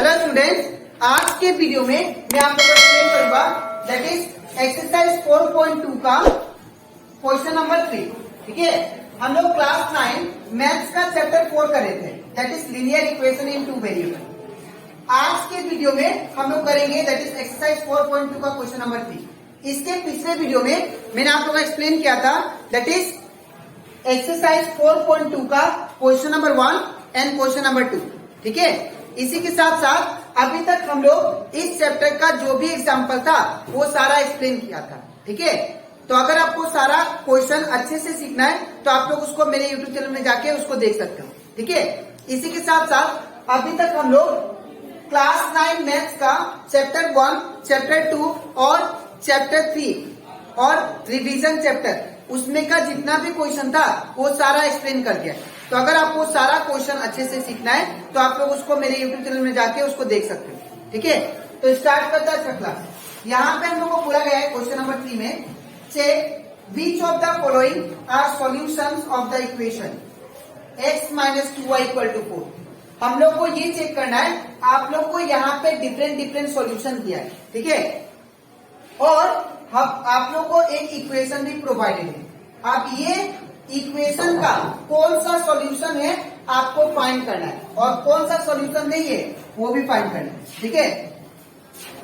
Hello students, आज के video में मैं आप लोगों को एक्सप्लेन करूंगा दैट इज एक्सरसाइज 4.2 का क्वेश्चन नंबर 3। ठीक है, हम लोग क्लास 9 मैथ्स का चैप्टर 4 कर रहे थे that is linear equation in two variable. आज के वीडियो में हम लोग करेंगे दैट इज एक्सरसाइज 4.2 का क्वेश्चन नंबर 3। इसके पिछले वीडियो में मैंने आप लोगों को एक्सप्लेन किया था दैट इज एक्सरसाइज 4.2 का question number 1 and question number 2। ठीक है, इसी के साथ साथ अभी तक हम लोग इस चैप्टर का जो भी एग्जाम्पल था वो सारा एक्सप्लेन किया था। ठीक है, तो अगर आपको सारा क्वेश्चन अच्छे से सीखना है तो आप लोग उसको मेरे यूट्यूब चैनल में जाके उसको देख सकते हो। ठीक है, इसी के साथ साथ अभी तक हम लोग क्लास 9 मैथ्स का चैप्टर 1, चैप्टर 2 और चैप्टर 3 और रिवीजन चैप्टर उसमें का जितना भी क्वेश्चन था वो सारा एक्सप्लेन कर दिया। तो अगर आपको सारा क्वेश्चन अच्छे से सीखना है तो आप लोग उसको मेरे यूट्यूब चैनल में जाके उसको देख सकते हो। ठीक है, तो स्टार्ट करता है अच्छा क्लास। यहाँ पे हम लोग को बोला गया है क्वेश्चन नंबर 3 में check which of the following are solutions of the equation x minus 2y equal to 4। हम लोग को ये चेक करना है, आप लोग को यहाँ पे डिफरेंट सॉल्यूशन दिया है। ठीक है, और आप लोग को एक इक्वेशन भी प्रोवाइडेड है। अब ये इक्वेशन का कौन सा सॉल्यूशन है आपको फाइंड करना है और कौन सा सॉल्यूशन नहीं है वो भी फाइंड करना है। ठीक है,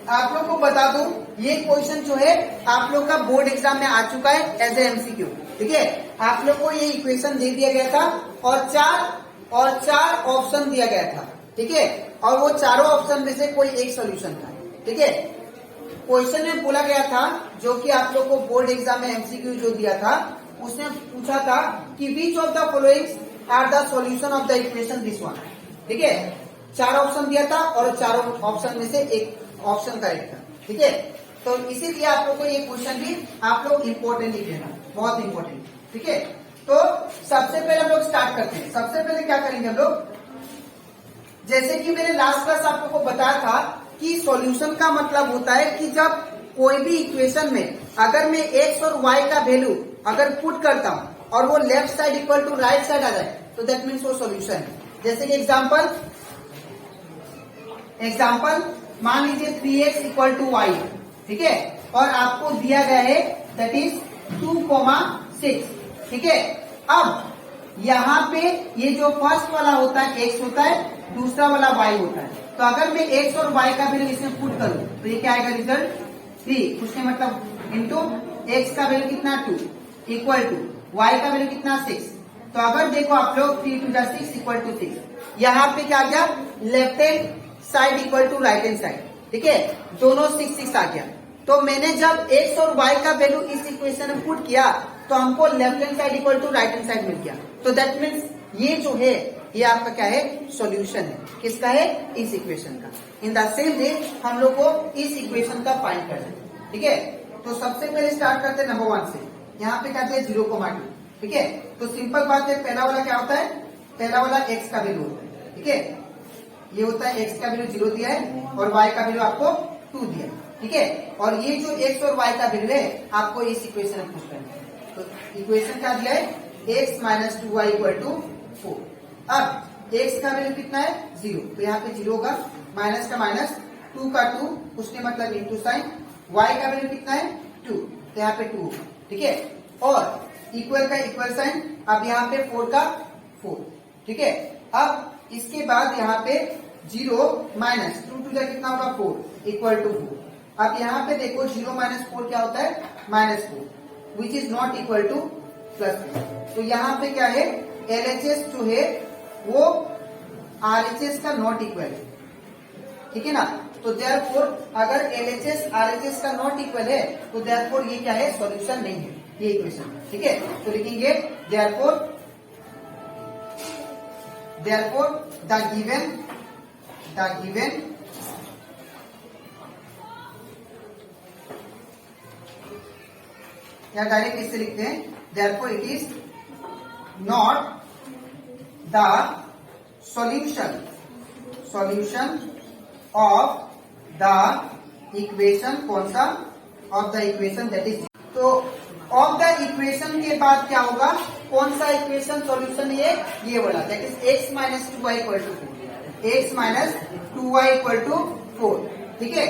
आप लोग को बता दूं ये क्वेश्चन जो है आप लोग का बोर्ड एग्जाम में आ चुका है एज ए एमसीक्यू। ठीक है, आप लोग को ये इक्वेशन दे दिया गया था और चार ऑप्शन दिया गया था। ठीक है, और वो चारों ऑप्शन में से कोई एक सॉल्यूशन था। ठीक है, क्वेश्चन में बोला गया था जो कि आप लोग को बोर्ड एग्जाम में एमसीक्यू जो दिया था उसने पूछा था कि which of the following are the solution of the equation this one. ठीक है, चार ऑप्शन दिया था और चारों ऑप्शन में से एक ऑप्शन करेक्ट था। ठीक है, तो इसीलिए आप लोग को ये क्वेश्चन भी आप लोग इम्पोर्टेंट लिख लेना, बहुत इंपॉर्टेंट। ठीक है, तो सबसे पहले हम लोग स्टार्ट करते हैं। सबसे पहले क्या करेंगे हम लोग, जैसे कि मैंने लास्ट क्लास आप लोग को बताया था कि सॉल्यूशन का मतलब होता है कि जब कोई भी इक्वेशन में अगर मैं एक्स और वाई का वैल्यू अगर पुट करता हूं और वो left side equal to right side आ जाए तो दैट मीन्स वो सॉल्यूशन है। जैसे कि एग्जांपल मान लीजिए 3x इक्वल टू वाई। ठीक है, और आपको दिया गया है दैट इज 2,6। ठीक है, अब यहाँ पे ये जो फर्स्ट वाला होता है x होता है, दूसरा वाला y होता है। तो अगर मैं x और y का वैल्यू इसमें पुट करूं तो ये क्या आएगा रिजल्ट 3, उसके मतलब इंटू x का वैल्यू कितना 2 इक्वल टू y का वैल्यू कितना 6। तो अगर देखो आप लोग 3 टू 6 इक्वल टू 6, यहाँ पे क्या आ गया left hand side equal to right hand side. ठीक है, दोनों 6 आ गया। तो मैंने जब x और y का वैल्यू इस इक्वेशन में पुट किया तो हमको left hand side equal to right hand side मिल गया। तो दैट मीन्स ये जो है ये आपका क्या है सॉल्यूशन है। किसका है, इस इक्वेशन का। इन द सेम वे हम लोग को इस इक्वेशन का फाइंड करना है। ठीक है, तो सबसे पहले स्टार्ट करते हैं नंबर 1 से। यहाँ पे कहते हैं 0,2। ठीक है, तो सिंपल बात है, पहला वाला क्या होता है, पहला वाला x का वैल्यू होता है। ठीक है, ये होता है x का वैल्यू 0 दिया है और y का वैल्यू आपको 2 दिया है। ठीक है, और ये जो x और y का वैल्यू है आपको इस इक्वेशन में पुट करना है। तो इक्वेशन क्या दिया है x minus 2y equal to 4। अब x का वैल्यू कितना है 0, तो यहाँ पे 0 होगा, माइनस का माइनस, 2 का 2, उसके मतलब इंटू साइन, y का वैल्यू कितना है 2, तो यहाँ पे 2 होगा। ठीक है, और इक्वल का इक्वल साइन, अब यहाँ पे 4 का 4। ठीक है, अब इसके बाद यहाँ पे 0 माइनस 2 टू जा कितना होगा 4 इक्वल टू 4। अब यहाँ पे देखो 0 माइनस 4 क्या होता है -4 which is not equal to +3। तो यहाँ पे क्या है LHS जो है वो RHS का नॉट इक्वल है। ठीक है ना, तो देयरफॉर अगर LHS RHS का नॉट इक्वल है तो देयरफॉर ये क्या है सॉल्यूशन नहीं है ये इक्वेशन। ठीक है, तो लिखेंगे देयरफॉर द गिवन या डायरेक्ट इससे लिखते हैं therefore it is not the solution of the equation, कौन सा of the equation that is. तो ऑफ द इक्वेशन के बाद क्या होगा, कौन सा इक्वेशन सॉल्यूशन है ये वाला that is x minus 2y equal to 4। x minus 2 2y equal to 4। ठीक है,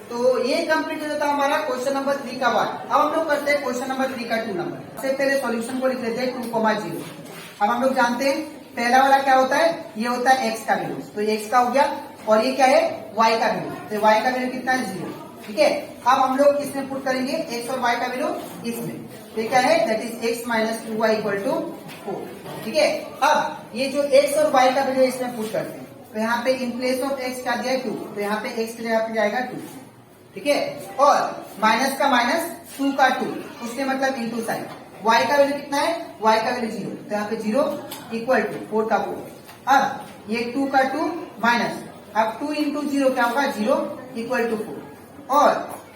तो ये कंप्लीट हो जाता है हमारा क्वेश्चन नंबर 3 का 1। अब हम लोग करते हैं क्वेश्चन नंबर 3 का 2 नंबर। सबसे पहले सॉल्यूशन को लिख लेते हैं 2,0। अब हम लोग जानते हैं पहला वाला क्या होता है, ये होता है x का वैल्यू, तो x का हो गया, और ये क्या है y का वैल्यू, तो y का वैल्यू कितना है 0। ठीक है, अब हम लोग इसमें पुट करेंगे x और y का वैल्यू इसमें, तो ये क्या है that is x minus 2y equal to 4। ठीक है, अब ये जो x और y का वैल्यू इसमें पुट करते हैं, तो यहाँ पे इन प्लेस ऑफ x क्या दिया है 2, तो यहाँ पे x की जगह पे जाएगा 2। ठीक है, और माइनस का माइनस 2 का 2, उसके मतलब इंटू साइन, y का वैल्यू कितना है, y का वैल्यू 0, तो यहाँ पे 0 इक्वल टू 4 का 4। अब ये 2 का 2 माइनस, अब 2 इंटू 0 क्या होगा 0 इक्वल टू 4, और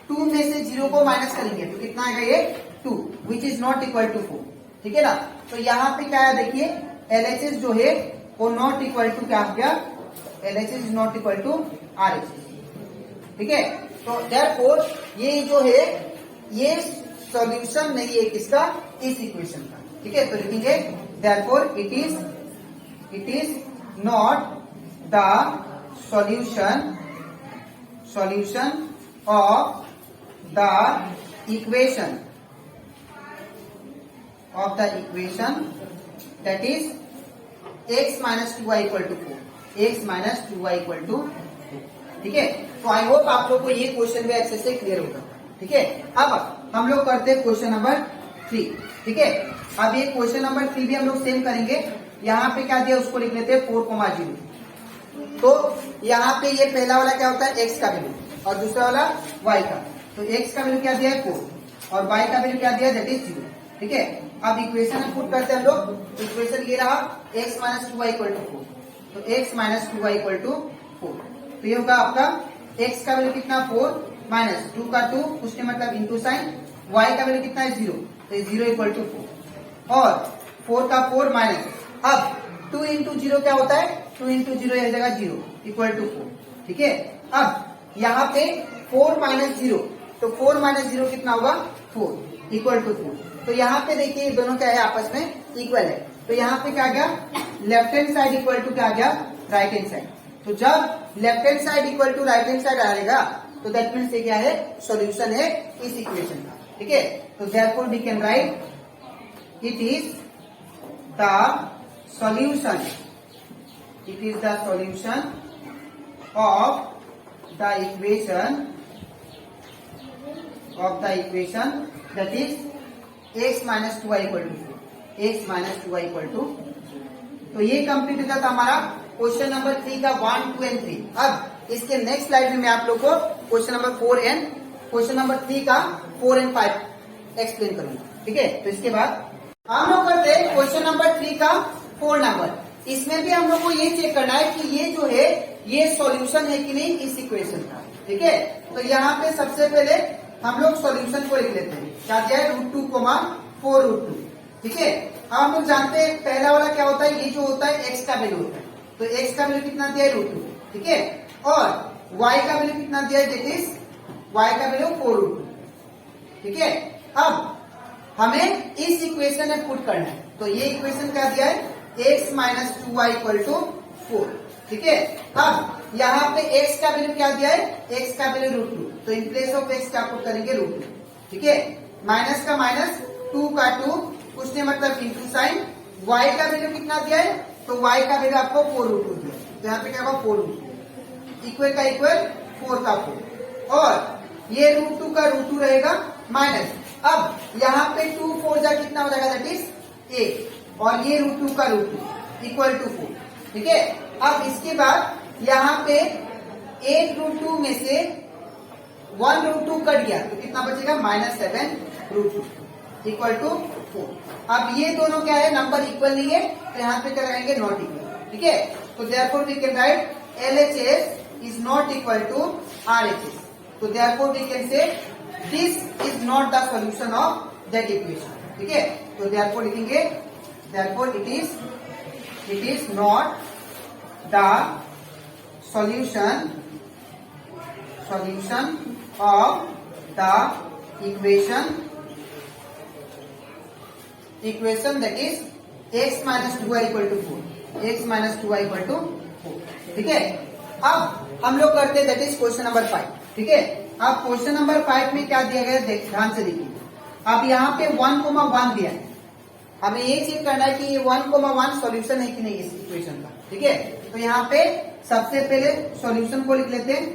2 में से 0 को माइनस करेंगे तो कितना आएगा ये 2 which is not equal to 4। ठीक है ना, तो यहाँ पे क्या है देखिए LHS जो है वो नॉट इक्वल टू क्या हो गया, LHS is not equal to RHS। ठीक है, तो देयरफॉर ये जो है ये सॉल्यूशन नहीं है किसका, इस इक्वेशन का। ठीक है, तो लिखेंगे therefore it is not the solution of the equation that is x minus 2y equal to 4, x minus 2y equal to 4। ठीक है, तो आई होप आप लोग को ये क्वेश्चन भी अच्छे से क्लियर होगा। ठीक है, अब हम लोग करते हैं क्वेश्चन नंबर 3। ठीक है, अब ये क्वेश्चन नंबर 3 भी हम लोग सेम करेंगे। यहाँ पे क्या दिया उसको लिख लेते हैं 4,0। तो यहाँ पे ये पहला वाला क्या होता है x का वैल्यू, और दूसरा वाला y का, तो x का वैल्यू क्या दिया है 4 और y का वैल्यू क्या दिया दैट इज 0। ठीक है, अब इक्वेशन में पुट करते हैं हम लोग, इक्वेशन ये रहा x minus 2y equal to 4, तो x minus 2y equal to 4, तो ये होगा आपका x का वैल्यू कितना 4 माइनस 2 का 2, उसके मतलब इंटू साइन, y का वैल्यू कितना है 0, तो 0 इक्वल टू 4, और 4 का 4 माइनस, अब 2 इंटू 0 क्या होता है, 2 इंटू 0 यह जगह 0 इक्वल टू 4। ठीक है, अब यहाँ पे 4 माइनस 0, तो 4 माइनस 0 कितना होगा 4 इक्वल टू 4। तो यहाँ पे देखिए दोनों क्या है आपस में इक्वल है, तो यहाँ पे क्या गया left hand side equal to क्या गया राइट हैंड साइड। तो जब left hand side equal to right hand side आएगा तो दैट मीन्स ये क्या है सॉल्यूशन है इस इक्वेशन का। ठीक है, तो therefore we can write it is the solution of the equation that is x minus 2y equal to 4, x minus 2y equal to. तो ये कंप्लीट हो जाता हमारा क्वेश्चन नंबर 3 का 1, 2 एंड 3। अब इसके नेक्स्ट स्लाइड में मैं आप लोग को question number 4 and question number 3 का 4 एंड 5 एक्सप्लेन करूंगा। ठीक है, तो इसके बाद हम लोग करते हैं क्वेश्चन नंबर 3 का 4 नंबर। इसमें भी हम लोग को ये चेक करना है कि ये जो है ये सॉल्यूशन है कि नहीं इस इक्वेशन का। ठीक है, तो यहाँ पे सबसे पहले हम लोग सॉल्यूशन को लिख लेते हैं, क्या दिया है √2, 4√2। ठीक है, अब हम लोग जानते हैं पहला वाला क्या होता है, ये जो होता है x का वैल्यू होता है, तो x का वैल्यू कितना दिया है √2। ठीक है, और y का वैल्यू कितना दिया है दैट इज y का वैल्यू 4√2। ठीक है, अब हमें इस इक्वेशन में पुट करना है, तो ये इक्वेशन क्या दिया है x minus 2y equal to 4। ठीक है, अब यहाँ पे x का वैल्यू क्या दिया है, x का वैल्यू √2, तो इन प्लेस ऑफ x क्या पुट करेंगे √2। ठीक है, माइनस का माइनस 2 का 2, उसने मतलब इंटू साइन, y का वैल्यू कितना दिया है, तो y का वैल्यू आपको 4√2 दिया है, तो यहाँ पे क्या होगा 4√2 इक्वल का इक्वल 4 का 4, और ये √2 का √2 रहेगा माइनस, अब यहाँ पे 2 4 जा कितना हो जाएगा दैट इज 8, और ये √2 का √2 इक्वल टू 4। ठीक है, अब इसके बाद यहाँ पे 8√2 में से 1√2 कट गया तो कितना बचेगा -7√2 इक्वल टू 4। अब ये दोनों क्या है नंबर इक्वल नहीं है, तो यहाँ पे क्या लगाएंगे नॉट इक्वल। ठीक है, तो therefore we can write LHS is not equal to RHS, तो therefore we can say this is not the solution of that equation. ठीक है, तो देयरफॉर लिखेंगे therefore it is not the solution of the equation that is x minus 2y equal to 4, x minus 2y equal to 4। ठीक है, अब हम लोग करते हैं दैट इज क्वेश्चन नंबर 5। ठीक है, अब क्वेश्चन नंबर 5 में क्या दिया गया है ध्यान से देखिए। अब यहाँ पे 1,1 दिया है, हमें ये चेक करना है कि ये 1,1 सॉल्यूशन है कि नहीं इस इक्वेशन का। ठीक है, तो यहाँ पे सबसे पहले सॉल्यूशन को लिख लेते हैं,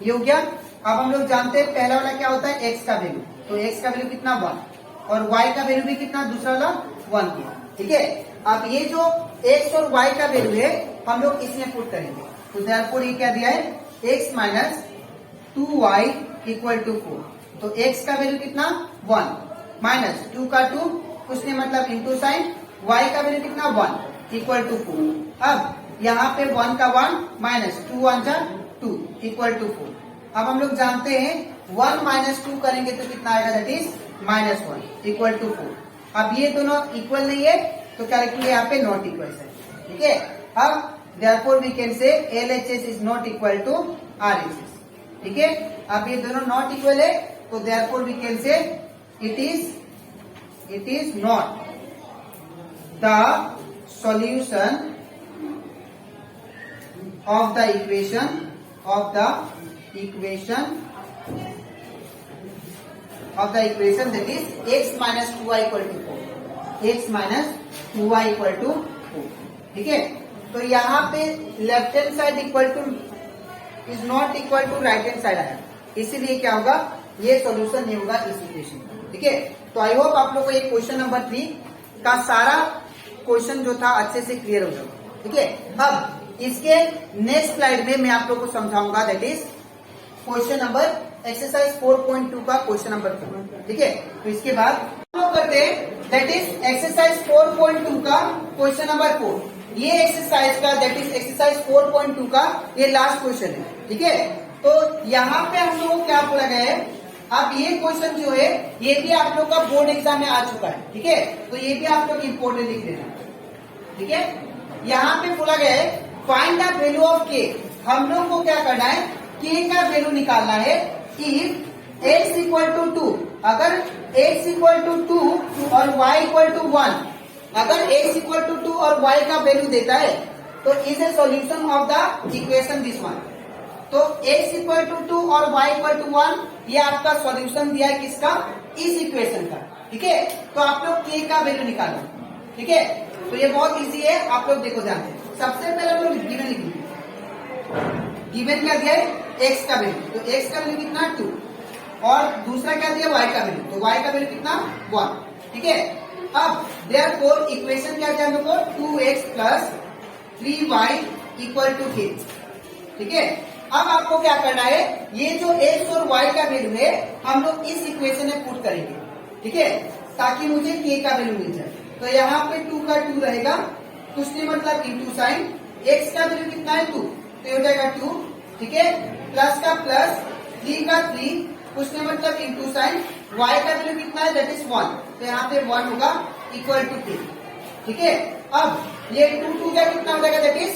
ये हो गया। अब हम लोग जानते हैं पहला वाला क्या होता है x का वैल्यू, तो x का वैल्यू कितना 1 और y का वैल्यू भी कितना दूसरा वाला 1 किया। ठीक है, अब ये जो x और y का वैल्यू है हम लोग इसमें पुट करेंगे, तो देयरफॉर ये क्या दिया है x minus 2y equal to 4। तो x का वैल्यू कितना 1 माइनस 2 का 2 उसने मतलब इंटू साइन, y का वैल्यू कितना 1 इक्वल टू 4। अब यहाँ पे 1 का 1 माइनस 2 1 जा 2 इक्वल टू 4। अब हम लोग जानते हैं 1 माइनस 2 करेंगे तो कितना आएगा दैट इज -1 इक्वल टू 4। अब ये दोनों इक्वल नहीं है तो क्या लिखेंगे यहाँ पे नॉट इक्वल है। ठीक है, अब therefore we can say LHS is not equal to RHS। ठीक है, अब ये दोनों नॉट इक्वल है तो therefore we can say it is not the solution of the equation that is x minus 2y equal to 4, x minus 2y equal to 4। ठीक है, तो यहाँ पे left hand side equal to is not equal to right hand side आया, इसीलिए क्या होगा ये सॉल्यूशन नहीं होगा इस इक्वेशन का। ठीक है, तो आई होप आप लोग को ये क्वेश्चन नंबर 3 का सारा क्वेश्चन जो था अच्छे से क्लियर हो जाएगा। ठीक है, अब इसके नेक्स्ट स्लाइड में मैं आप लोग को समझाऊंगा that is question number exercise 4.2 का क्वेश्चन नंबर 4। ठीक है, तो इसके बाद हम लोग करते हैं दैट इज एक्सरसाइज 4.2 का क्वेश्चन नंबर 4। ये एक्सरसाइज का दैट इज एक्सरसाइज 4.2 का ये लास्ट क्वेश्चन है। ठीक है, तो यहाँ पे हम लोग क्या बोला गया है, अब ये क्वेश्चन जो है ये भी आप लोग का बोर्ड एग्जाम में आ चुका है। ठीक है, तो ये भी आप लोग इम्पोर्टेंट लिख देना। ठीक है, यहाँ पे बोला गया है find the value of k। हम लोग को क्या करना है k का वैल्यू निकालना है इफ x इक्वल टू 2, अगर x इक्वल टू 2 और y इक्वल टू 1, अगर x इक्वल टू 2 और y का वैल्यू देता है तो is a solution of the equation this one. तो x इक्वल टू 2 और y इक्वल टू 1 ये आपका सॉल्यूशन दिया है किसका, इस इक्वेशन का। ठीक है, तो आप लोग k का वैल्यू निकालो। ठीक है, तो ये बहुत इजी है, आप लोग देखो ध्यान से। सबसे पहले हम लोग गिवन लिखेंगे, गिवन क्या दिया है x का वैल्यू, तो x का वैल्यू कितना 2 और दूसरा क्या दिया y का वैल्यू, तो y का वैल्यू कितना 1। ठीक है, अब देयरफॉर इक्वेशन क्या दिया हम लोग को 2x plus 3y equal to k। ठीक है, अब आपको क्या करना है ये जो x और y का वैल्यू है हम लोग इस इक्वेशन में पुट करेंगे। ठीक है, ताकि मुझे k का वैल्यू मिल जाए। तो यहाँ पे 2 का 2 रहेगा, कुछ नहीं मतलब इंटू साइन, x का वैल्यू कितना है 2 तो ये हो जाएगा 2। ठीक है, प्लस का प्लस, 3 का 3 कुछ नहीं मतलब इंटू साइन, y का वैल्यू कितना है दैट इज 1, तो यहाँ पे 1 होगा इक्वल टू 3। ठीक है, अब ये 2 2 का कितना हो जाएगा दैट इज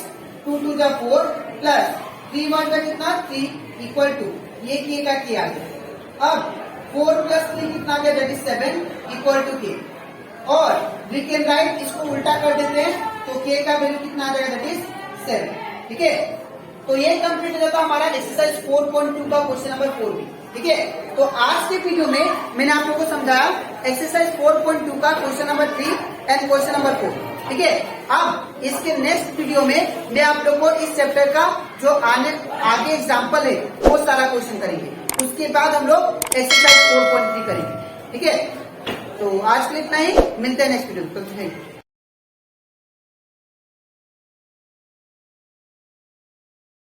2 2 का 4 प्लस 3 1 का कितना 3 इक्वल टू ये k का k आ गया। अब 4 प्लस 3 कितना आ गया that is 7 equal to k, और वी कैन राइट इसको उल्टा कर देते हैं तो k का वैल्यू कितना आ जाएगा दैट इज 7। ठीक है, तो ये कंप्लीट हो जाता है हमारा एक्सरसाइज 4.2 का क्वेश्चन नंबर 4 भी। ठीक है, तो आज के वीडियो में मैंने आप लोगों को समझाया एक्सरसाइज 4.2 का question number 3 and question number 4। ठीक है, अब इसके नेक्स्ट वीडियो में मैं आप लोगों को इस चैप्टर का जो आगे एग्जाम्पल है वो सारा क्वेश्चन करेंगे, उसके बाद हम लोग एक्सरसाइज 4.3 करेंगे। ठीक है, तो आज के लिए इतना ही, मिलते हैं नेक्स्ट वीडियो में।